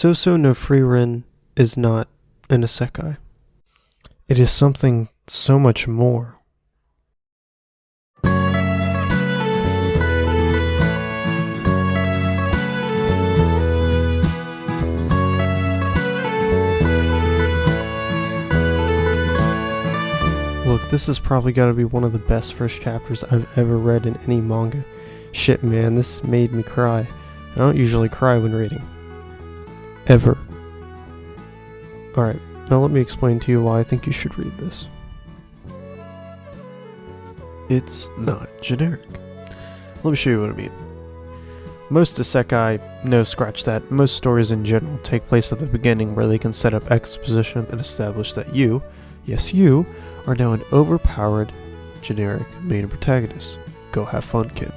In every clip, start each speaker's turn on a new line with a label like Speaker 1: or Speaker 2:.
Speaker 1: Sousou No Frieren is not an isekai. It is something so much more. Look, this has probably got to be one of the best first chapters I've ever read in any manga. Shit, man, this made me cry. I don't usually cry when reading. Ever. Alright, now let me explain to you why I think you should read this. It's not generic. Let me show you what I mean. Most isekai, no scratch that, most stories in general take place at the beginning where they can set up exposition and establish that you, yes you, are now an overpowered, generic main protagonist. Go have fun, kid.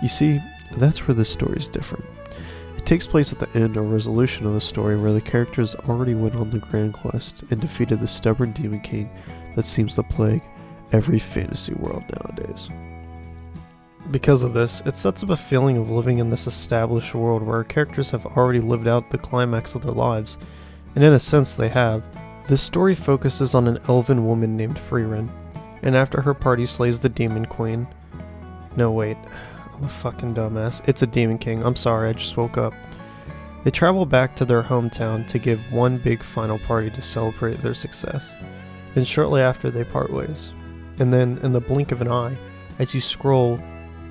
Speaker 1: You see, that's where this story is different. It takes place at the end or resolution of the story where the characters already went on the grand quest and defeated the stubborn demon king that seems to plague every fantasy world nowadays. Because of this, it sets up a feeling of living in this established world where our characters have already lived out the climax of their lives, and in a sense they have. This story focuses on an elven woman named Frieren, and after her party slays the demon queen... No wait, I'm a fucking dumbass. It's a demon king, I'm sorry, I just woke up. They travel back to their hometown to give one big final party to celebrate their success, and shortly after they part ways. And then, in the blink of an eye, as you scroll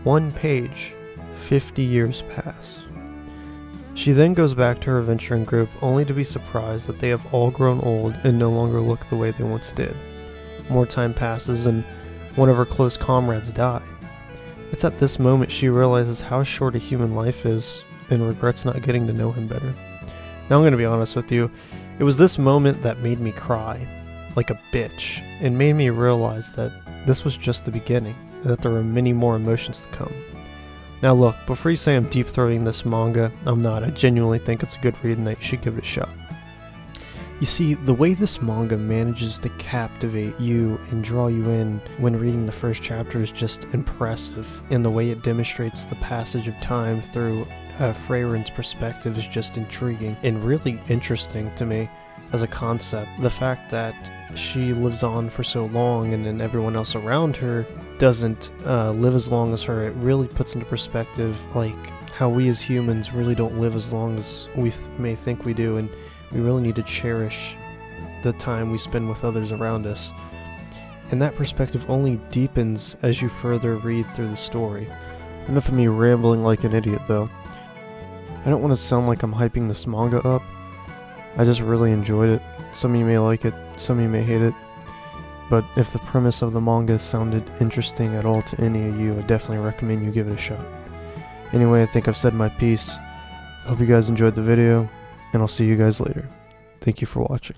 Speaker 1: one page, 50 years pass. She then goes back to her adventuring group only to be surprised that they have all grown old and no longer look the way they once did. More time passes and one of her close comrades die. It's at this moment she realizes how short a human life is and regrets not getting to know him better. Now I'm going to be honest with you, it was this moment that made me cry, like a bitch, and made me realize that this was just the beginning, and that there were many more emotions to come. Now look, before you say I'm deep-throating this manga, I'm not. I genuinely think it's a good read and that you should give it a shot. You see, the way this manga manages to captivate you and draw you in when reading the first chapter is just impressive, and the way it demonstrates the passage of time through Frieren's perspective is just intriguing and really interesting to me as a concept. The fact that she lives on for so long and then everyone else around her doesn't live as long as her, it really puts into perspective like how we as humans really don't live as long as we may think we do, and we really need to cherish the time we spend with others around us. And that perspective only deepens as you further read through the story. Enough of me rambling like an idiot though. I don't want to sound like I'm hyping this manga up. I just really enjoyed it. Some of you may like it, some of you may hate it. But if the premise of the manga sounded interesting at all to any of you, I definitely recommend you give it a shot. Anyway, I think I've said my piece. I hope you guys enjoyed the video, and I'll see you guys later. Thank you for watching.